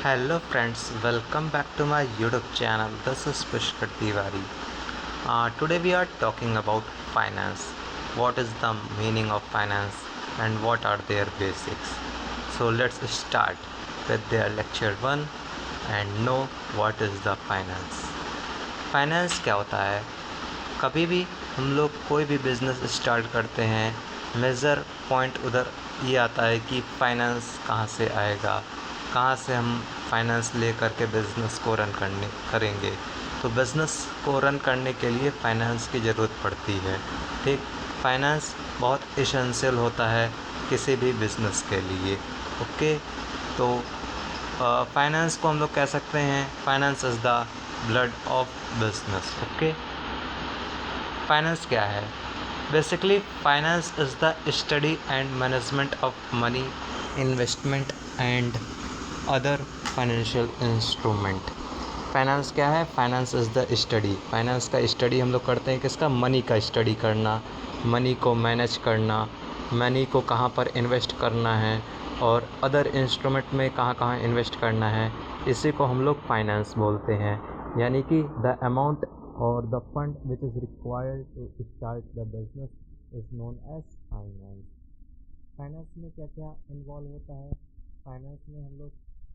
Hello friends, welcome back to my YouTube channel. This is Pushkar Tiwari. Today we are talking about finance. What is the meaning of finance and what are their basics? So let's start with their lecture 1 and know what is the finance. Finance क्या होता है? कभी भी हम लोग कोई भी business start करते हैं, मेजर पॉइंट उधर ये आता है कि फाइनेंस कहाँ से आएगा, कहाँ से हम फाइनेंस ले करके बिज़नेस को रन करेंगे। तो बिज़नेस को रन करने के लिए फ़ाइनेंस की ज़रूरत पड़ती है। ठीक, फाइनेंस बहुत एसेंशियल होता है किसी भी बिज़नेस के लिए। ओके, तो फाइनेंस को हम लोग कह सकते हैं finance is the blood of business. Okay, finance क्या है? Basically finance is the study and management of money, investment and other financial instrument. Finance क्या है? Finance is the study. Finance का स्टडी हम लोग करते हैं किसका? मनी का स्टडी करना, मनी को मैनेज करना, मनी को कहाँ पर इन्वेस्ट करना है और अदर इंस्ट्रूमेंट में कहाँ कहाँ इन्वेस्ट करना है, इसी को हम लोग फाइनेंस बोलते हैं। यानी कि द अमाउंट और the fund which is required to start the business is known as finance. Finance में क्या क्या इन्वॉल्व होता है? फाइनेंस में हम लोग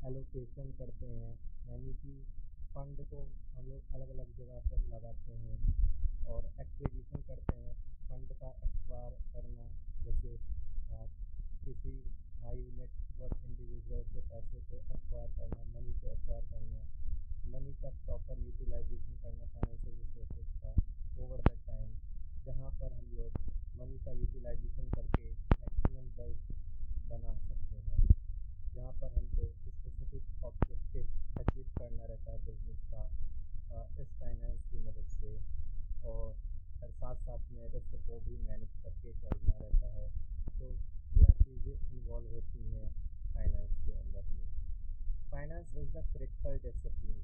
एलोकेशन करते हैं, यानी कि फंड को हम लोग अलग अलग जगह पर लगाते हैं, और एक्विजिशन करते हैं, फंड का एक्वायर करना, जैसे किसी हाई नेटवर्क इंडिविजुअल से पैसे को एक्वायर करना, मनी को एक्वायर करना, मनी का प्रॉपर यूटिलाइजेशन करना फाइनेंशियल रिसोर्सेज का ओवर द टाइम, जहाँ पर हम लोग मनी का यूटिलाइजेशन करके मैक्सिमम वेल्थ बना सकते हैं, जहाँ पर हमको स्पेसिफिक ऑब्जेक्टिव अचीव करना रहता है बिजनेस का इस फाइनेंस की मदद से, और हर साथ साथ में रिस्क को भी मैनेज करके चलना रहता है। तो यह चीज़ें इन्वॉल्व होती हैं फाइनेंस के अंदर में। Finance is the critical discipline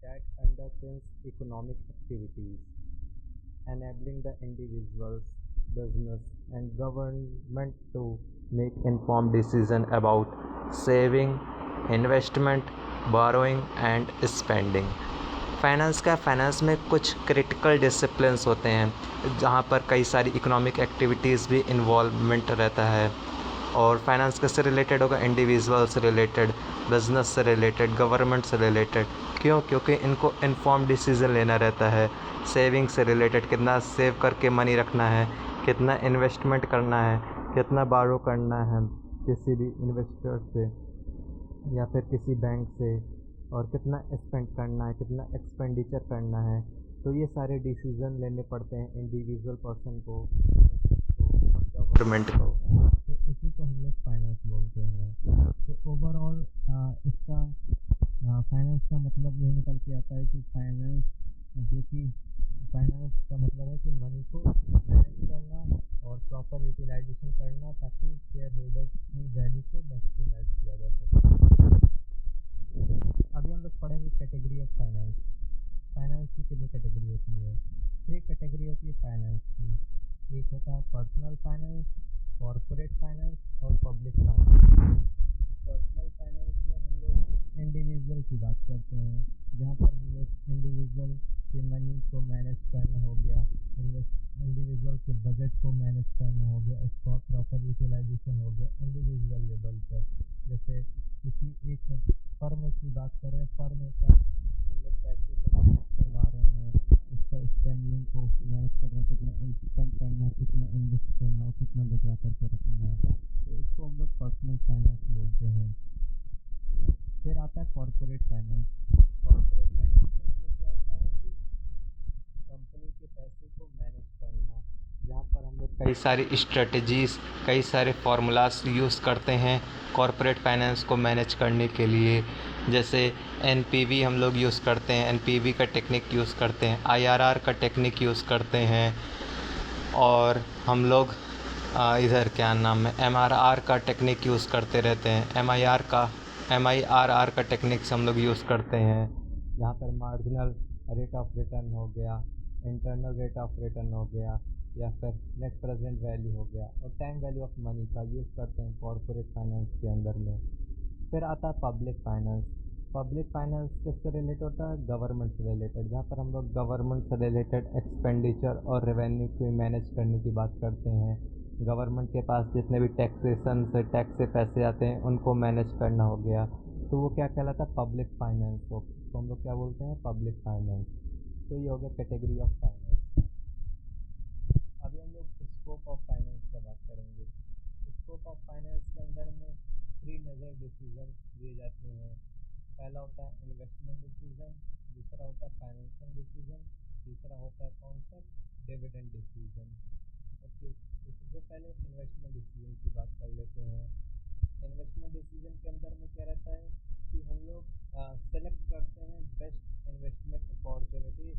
that underpins economic activities, enabling the individuals, business, and government to make informed decisions about saving, investment, borrowing, and spending. Finance में कुछ क्रिटिकल डिसिप्लिन्स होते हैं जहाँ पर कई सारी इकोनॉमिक एक्टिविटीज़ भी इन्वॉल्वमेंट रहता है। और फाइनेंस किससे रिलेटेड होगा? इंडिविजुअल से रिलेटेड, बिजनेस से रिलेटेड, गवर्नमेंट से रिलेटेड। क्यों? क्योंकि इनको इन्फॉर्म डिसीज़न लेना रहता है। सेविंग से रिलेटेड, कितना सेव करके मनी रखना है, कितना इन्वेस्टमेंट करना है, कितना बारो करना है किसी भी इन्वेस्टर से या फिर किसी बैंक से, और कितना स्पेंड करना है, कितना एक्सपेंडिचर करना है। तो ये सारे डिसीज़न लेने पड़ते हैं इंडिविजुअल पर्सन को और गवर्नमेंट को। तो इसी को हम लोग फाइनेंस बोलते हैं। तो ओवरऑल इसका फाइनेंस का मतलब ये निकल के आता है कि फाइनेंस का मतलब है कि मनी को मैनेज करना और प्रॉपर यूटिलाइजेशन करना, ताकि शेयर होल्डर्स की वैल्यू को मैक्सिमाइज किया जा सके। अभी हम लोग पढ़ेंगे कैटेगरी ऑफ फाइनेंस। फाइनेंस की कितनी कैटेगरी होती है? 3 कैटेगरी होती है फाइनेंस की। एक होता है पर्सनल फाइनेंस, कॉर्पोरेट फाइनेंस और पब्लिक फाइनेंस। पर्सनल फाइनेंस में हम लोग इंडिविजुअल की बात करते हैं, जहाँ पर हम लोग इंडिविजुअल के मनी को मैनेज करना हो गया, इंडिविजुअल के बजट को मैनेज करना हो गया, उसका प्रॉपर यूटिलाइजेशन हो गया इंडिविजुअल लेवल पर। जैसे किसी एक फर्म की बात करें, फर्म का हम लोग पैसे को मैनेज करवा रहे हैं, उसका स्पेंडिंग को मैनेज कर रहे हैं, कितना स्पेंड करना है, कितना इन्वेस्ट करना है, कितना बचा करके रखना है। तो इसको हम लोग पर्सनल फाइनेंस बोलते हैं। फिर आता है कॉर्पोरेट फाइनेंस। कॉर्पोरेट फाइनेंस का मतलब क्या होता है कि कंपनी के पैसे को मैनेज करना, जहाँ पर हम लोग कई सारी स्ट्रेटजीज़, कई सारे फार्मूलाज यूज़ करते हैं कॉर्पोरेट फाइनेंस को मैनेज करने के लिए। जैसे एनपीवी हम लोग यूज़ करते हैं, एनपीवी का टेक्निक यूज़ करते हैं, आईआरआर का टेक्निक यूज़ करते हैं, और हम लोग इधर क्या नाम है एमआरआर का टेक्निक यूज़ करते रहते हैं। एमआईआरआर का टेक्निक्स हम लोग यूज़ करते हैं, जहाँ पर मार्जिनल रेट ऑफ रिटर्न हो गया, इंटरनल रेट ऑफ रिटर्न हो गया, या फिर नेट प्रेजेंट वैल्यू हो गया, और टाइम वैल्यू ऑफ मनी का यूज़ करते हैं कॉर्पोरेट फाइनेंस के अंदर में। फिर आता है पब्लिक फाइनेंस। पब्लिक फाइनेंस किससे रिलेटेड होता है? गवर्नमेंट से रिलेटेड, जहाँ पर हम लोग गवर्नमेंट से रिलेटेड एक्सपेंडिचर और रेवेन्यू को मैनेज करने की बात करते हैं। गवर्नमेंट के पास जितने भी टैक्सेशन से टैक्स से पैसे आते हैं उनको मैनेज करना हो गया, तो वो क्या कहलाता है? Public finance. तो हम लोग क्या बोलते हैं? Public finance. तो ये हो गया कैटेगरी ऑफ फाइनेंस। अभी हम लोग स्कोप ऑफ फाइनेंस का बात करेंगे। स्कोप ऑफ फाइनेंस के अंदर में 3 मेजर डिसीजन लिए जाते हैं। पहला होता है इन्वेस्टमेंट डिसीजन, दूसरा होता है फाइनेंशियल डिसीजन, तीसरा होता है कौन सा? Dividend decision. ओके, तो सबसे पहले इन्वेस्टमेंट डिसीजन की बात कर लेते हैं। इन्वेस्टमेंट डिसीजन के अंदर में क्या रहता है कि हम लोग सेलेक्ट करते हैं बेस्ट इन्वेस्टमेंट अपॉर्चुनिटीज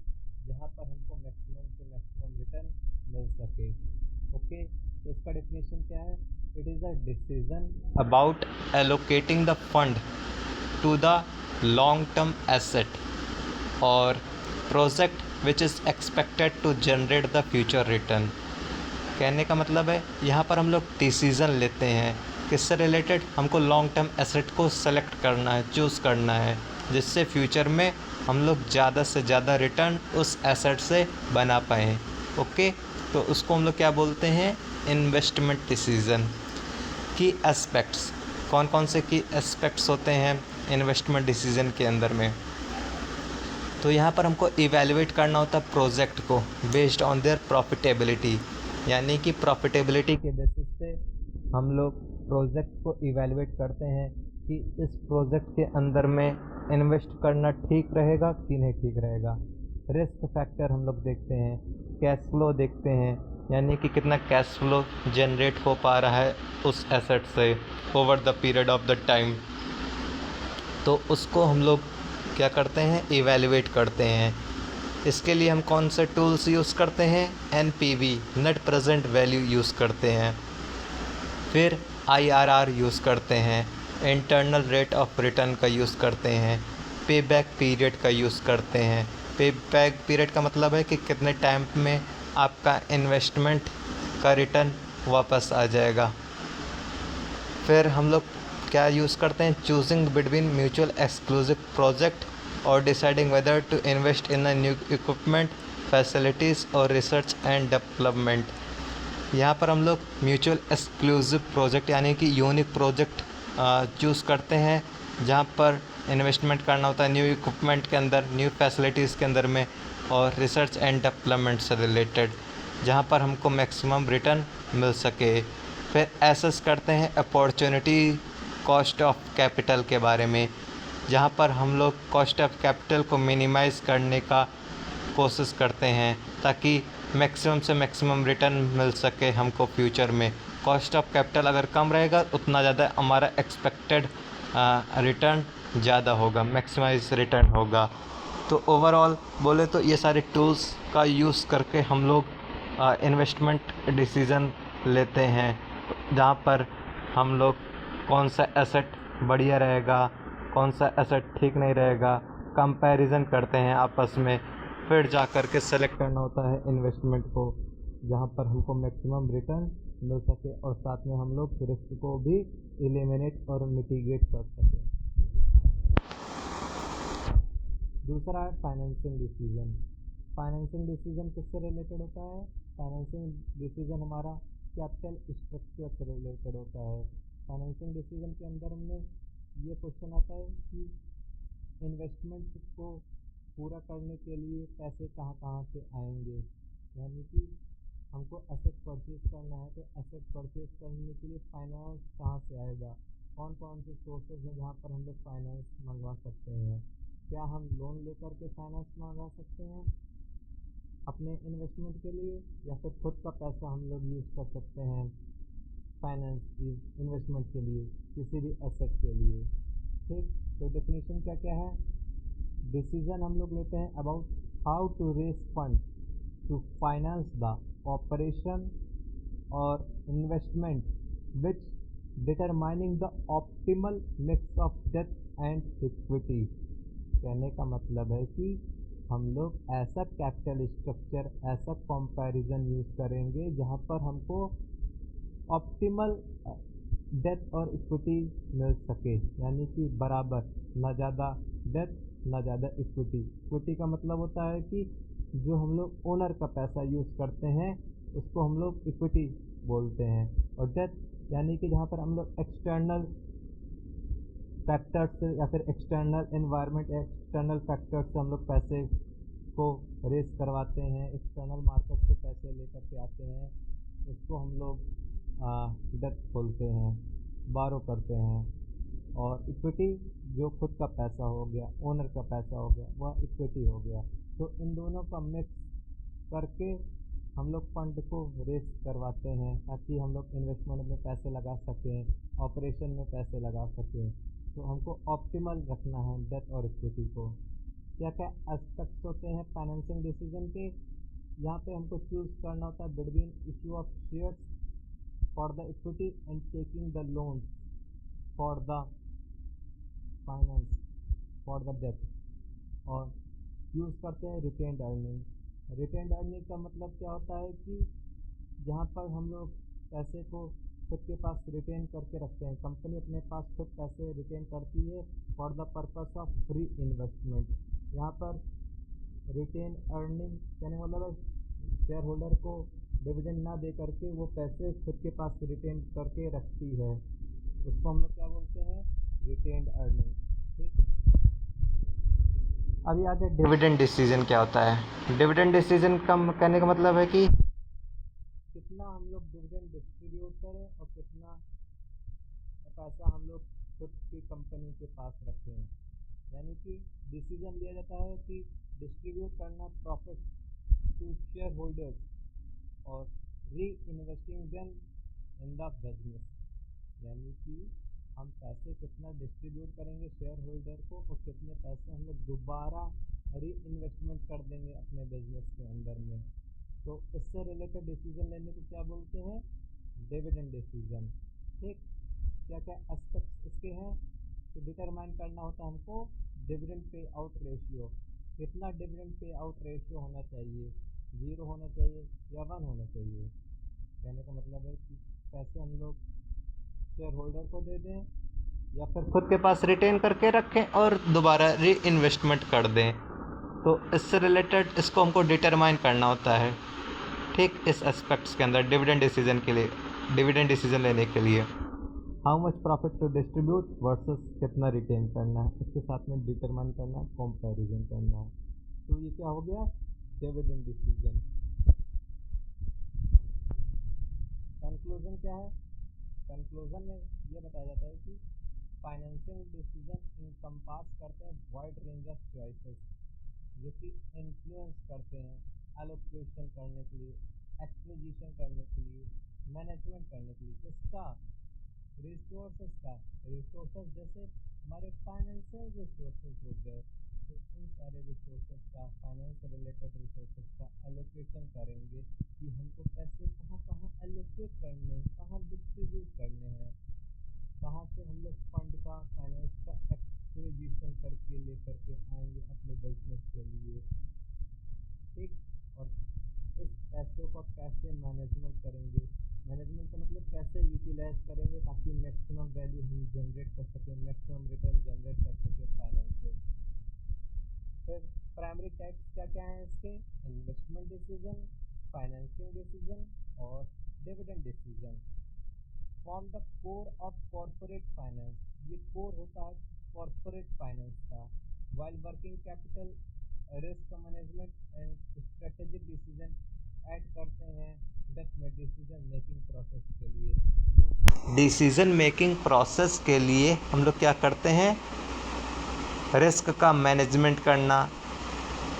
जहाँ पर हमको मैक्सिमम से मैक्सिमम रिटर्न मिल सके। ओके, तो इसका डेफिनेशन क्या है? It is a decision about allocating the fund to the long-term asset or project which is expected to generate the future return। कहने का मतलब है यहाँ पर हम लोग डिसीज़न लेते हैं किससे रिलेटेड? हमको लॉन्ग टर्म एसेट को सेलेक्ट करना है, चूज़ करना है, जिससे फ्यूचर में हम लोग ज़्यादा से ज़्यादा रिटर्न उस एसेट से बना पाएँ। ओके, तो उसको हम लोग क्या बोलते हैं? Investment decision. की एस्पेक्ट्स, कौन कौन से की एस्पेक्ट्स होते हैं इन्वेस्टमेंट डिसीजन के अंदर में? तो यहाँ पर हमको इवैल्यूएट करना होता है प्रोजेक्ट को बेस्ड ऑन देयर प्रॉफिटेबिलिटी, यानी कि प्रॉफिटेबिलिटी के बेसिस पे हम लोग प्रोजेक्ट को इवैल्यूएट करते हैं कि इस प्रोजेक्ट के अंदर में इन्वेस्ट करना ठीक रहेगा कि नहीं ठीक रहेगा। रिस्क फैक्टर हम लोग देखते हैं, कैश फ्लो देखते हैं, यानी कि कितना कैश फ्लो जनरेट हो पा रहा है उस एसेट से over the period of the time, तो उसको हम लोग क्या करते हैं? इवैल्यूएट करते हैं। इसके लिए हम कौन से टूल्स यूज़ करते हैं? NPV, net present value use करते हैं। फिर IRR यूज़ करते हैं, इंटरनल रेट ऑफ रिटर्न का यूज़ करते हैं, पे बैक पीरियड का यूज़ करते हैं। पे बैक पीरियड का मतलब है कि कितने टाइम में आपका इन्वेस्टमेंट का रिटर्न वापस आ जाएगा। फिर हम लोग क्या यूज़ करते हैं? Choosing between mutual exclusive project और deciding whether to invest in a new equipment, facilities और रिसर्च एंड डेवलपमेंट। यहाँ पर हम लोग म्यूचुअल एक्सक्लूसिव प्रोजेक्ट यानी कि यूनिक प्रोजेक्ट चूज़ करते हैं जहाँ पर इन्वेस्टमेंट करना होता है न्यू इक्विपमेंट के अंदर, न्यू फैसिलिटीज़ के अंदर में, और रिसर्च एंड डेवलपमेंट से रिलेटेड जहाँ पर हमको मैक्सिमम रिटर्न मिल सके। फिर एसेस करते हैं अपॉर्चुनिटी कॉस्ट ऑफ कैपिटल के बारे में, जहाँ पर हम लोग कॉस्ट ऑफ कैपिटल को मिनिमाइज़ करने का कोशिश करते हैं ताकि मैक्सिमम से मैक्सिमम रिटर्न मिल सके हमको फ्यूचर में। कॉस्ट ऑफ कैपिटल अगर कम रहेगा उतना ज़्यादा हमारा एक्सपेक्टेड रिटर्न ज़्यादा होगा, मैक्सिमाइज रिटर्न होगा। तो ओवरऑल बोले तो ये सारे टूल्स का यूज़ करके हम लोग इन्वेस्टमेंट डिसीज़न लेते हैं, जहाँ पर हम लोग कौन सा एसेट बढ़िया रहेगा, कौन सा एसेट ठीक नहीं रहेगा, कंपैरिजन करते हैं आपस में, फिर जा कर के सेलेक्ट करना होता है इन्वेस्टमेंट को जहाँ पर हमको मैक्सिमम रिटर्न मिल सके और साथ में हम लोग रिस्क को भी एलिमिनेट और मिटिगेट कर सकें। दूसरा है फाइनेंशियल डिसीजन। फाइनेंशियल डिसीजन किससे रिलेटेड होता है? फाइनेंशियल डिसीजन हमारा कैपिटल स्ट्रक्चर से रिलेटेड होता है। फाइनेंशियल डिसीजन के अंदर में ये क्वेश्चन आता है कि इन्वेस्टमेंट को पूरा करने के लिए पैसे कहाँ कहाँ से आएंगे, यानी कि हमको एसेट परचेज करना है तो एसेट परचेज करने के लिए फाइनेंस कहाँ से आएगा, कौन कौन से सोर्सेज हैं जहाँ पर हम लोग फाइनेंस मंगवा सकते हैं। क्या हम लोन लेकर के फाइनेंस मंगवा सकते हैं अपने इन्वेस्टमेंट के लिए, या फिर खुद का पैसा हम लोग यूज़ कर सकते हैं फाइनेंस की इन्वेस्टमेंट के लिए किसी भी एसेट के लिए। ठीक, तो डेफिनेशन क्या क्या है? डिसीजन हम लोग लेते हैं about how to raise fund to finance the operation और investment which determining the optimal mix of debt and equity. कहने का मतलब है कि हम लोग ऐसा कैपिटल स्ट्रक्चर, ऐसा कंपैरिजन यूज़ करेंगे जहाँ पर हमको ऑप्टिमल डेथ और इक्विटी मिल सके, यानी कि बराबर, ना ज़्यादा डेथ ना ज़्यादा इक्विटी। इक्विटी का मतलब होता है कि जो हम लोग ओनर का पैसा यूज़ करते हैं उसको हम लोग इक्विटी बोलते हैं। और डेथ यानी कि जहाँ पर हम लोग एक्सटर्नल फैक्टर्स या फिर एक्सटर्नल एनवायरनमेंट, एक्सटर्नल फैक्टर्स से हम लोग पैसे को रेस करवाते हैं, एक्सटर्नल मार्केट से पैसे लेकर के आते हैं, उसको हम लोग डेथ बोलते हैं, बारो करते हैं। और इक्विटी जो खुद का पैसा हो गया, ओनर का पैसा हो गया, वह इक्विटी हो गया। तो इन दोनों का मिक्स करके हम लोग फंड को रेस करवाते हैं ताकि हम लोग इन्वेस्टमेंट में पैसे लगा सकें, ऑपरेशन में पैसे लगा सकें। तो हमको ऑप्टिमल रखना है डेथ और इक्विटी को। क्या क्या एस्पेक्ट्स होते हैं फाइनेंसिंग डिसीजन के, यहाँ पे हमको चूज़ करना होता है between issue of shares for the equity and taking the loan for the finance for the death. और यूज़ करते हैं रिटेन्ड अर्निंग। रिटेन्ड अर्निंग का मतलब क्या होता है कि जहाँ पर हम लोग पैसे को खुद के पास रिटेन करके रखते हैं, कंपनी अपने पास खुद पैसे रिटेन करती है for the purpose of free investment. यहाँ पर रिटेन अर्निंग कहने का मतलब है शेयर होल्डर को डिविडेंड ना दे करके वो पैसे खुद के पास रिटेन करके रखती है, उसको हम लोग क्या बोलते हैं, रिटेन्ड अर्निंग। ठीक, अभी आगे डिविडेंड डिसीजन क्या होता है। डिविडेंड डिसीजन का कहने का मतलब है कि कितना हम लोग डिविडेंड डिस्ट्रीब्यूट करें और कितना पैसा हम लोग खुद की कंपनी के पास रखें। यानी कि डिसीजन लिया जाता है कि डिस्ट्रीब्यूट करना प्रॉफिट टू शेयर होल्डर्स और री investing them in the business. यानी कि हम पैसे कितना डिस्ट्रीब्यूट करेंगे शेयर होल्डर को और कितने पैसे हम लोग दोबारा री इन्वेस्टमेंट कर देंगे अपने बिजनेस के अंदर में। तो इससे रिलेटेड डिसीजन लेने को क्या बोलते हैं, डिविडेंड डिसीजन। ठीक, क्या क्या एस्पेक्ट्स इसके हैं तो डिटरमाइन करना होता है हमको डिविडेंड पे आउट रेशियो। कितना डिविडेंड पे आउट रेशियो होना चाहिए, 0 होना चाहिए या 1 होना चाहिए। कहने का मतलब है कि पैसे हम लोग शेयर होल्डर को दे दें या फिर खुद के पास रिटेन करके रखें और दोबारा री इन्वेस्टमेंट कर दें। तो इससे रिलेटेड इसको हमको डिटरमाइन करना होता है। ठीक, इस एस्पेक्ट्स के अंदर डिविडेंड डिसीजन के लिए, डिविडेंड डिसीजन लेने के लिए how much profit to distribute versus कितना रिटेन करना है, इसके साथ में डिटरमाइन करना है, कंपैरिजन करना है। तो ये क्या हो गया, डिविडेंड डिसीजन। कंक्लूजन क्या है, कंक्लूजन में ये बताया जाता है कि फाइनेंशियल डिसीजन इनकम्पास करते हैं वाइड रेंज ऑफ चॉइसेस जो कि इन्फ्लुएंस करते हैं एलोकेशन करने के लिए, एक्विजिशन करने के लिए, मैनेजमेंट करने के लिए। किसका, रिसोर्सेज का। रिसोर्सेज जैसे हमारे फाइनेंशियल रिसोर्सेज हो गए, तो इन सारे रिसोर्सेज का, फाइनेंस रिलेटेड रिसोर्सेज का एलोकेशन करेंगे कि हमको पैसे कहाँ कहाँ एलोकेट करने हैं, कहाँ डिस्ट्रीब्यूट करने हैं, कहाँ से हम लोग फंड का, फाइनेंस का एक्विजिशन करके लेकर के आएंगे अपने बिजनेस के लिए। ठीक, और इस पैसों का कैसे मैनेजमेंट करेंगे, मैनेजमेंट का मतलब कैसे यूटिलाइज करेंगे ताकि मैक्सिमम वैल्यू हम जनरेट कर सकें, मैक्सिमम रिटर्न जनरेट कर सकें फाइनेंस से। फिर प्राइमरी टाइप्स क्या क्या हैं इसके, इन्वेस्टमेंट डिसीजन, फाइनेंशियल डिसीजन और dividend decision. Form the core of corporate finance, ये कोर होता है कॉर्पोरेट फाइनेंस का। While working capital, risk management and strategic decision add करते हैं डेथ में डिसीजन मेकिंग प्रोसेस के लिए। डिसीजन मेकिंग प्रोसेस के लिए हम लोग क्या करते हैं, रिस्क का मैनेजमेंट करना,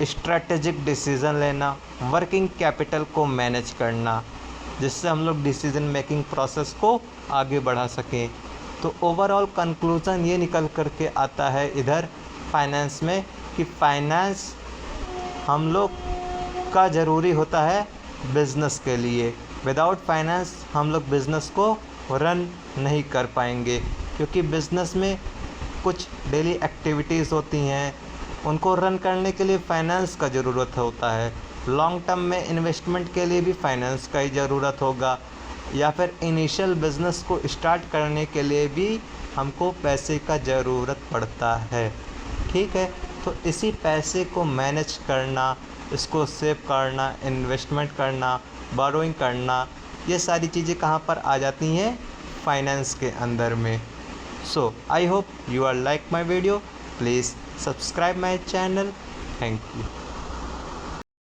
स्ट्रेटेजिक डिसीजन लेना, वर्किंग कैपिटल को मैनेज करना, जिससे हम लोग डिसीजन मेकिंग प्रोसेस को आगे बढ़ा सकें। तो ओवरऑल कंक्लूज़न ये निकल करके आता है इधर फाइनेंस में कि फाइनेंस हम लोग का ज़रूरी होता है बिज़नेस के लिए। विदाउट फाइनेंस हम लोग बिज़नेस को रन नहीं कर पाएंगे, क्योंकि बिज़नेस में कुछ डेली एक्टिविटीज़ होती हैं, उनको रन करने के लिए फाइनेंस का ज़रूरत होता है। लॉन्ग टर्म में इन्वेस्टमेंट के लिए भी फाइनेंस का ही ज़रूरत होगा, या फिर इनिशियल बिज़नेस को स्टार्ट करने के लिए भी हमको पैसे का ज़रूरत पड़ता है। ठीक है, तो इसी पैसे को मैनेज करना, इसको सेव करना, इन्वेस्टमेंट करना, बोरोइंग करना, ये सारी चीज़ें कहाँ पर आ जाती हैं? फाइनेंस के अंदर में। So I hope you are like my video. Please subscribe my channel. Thank you.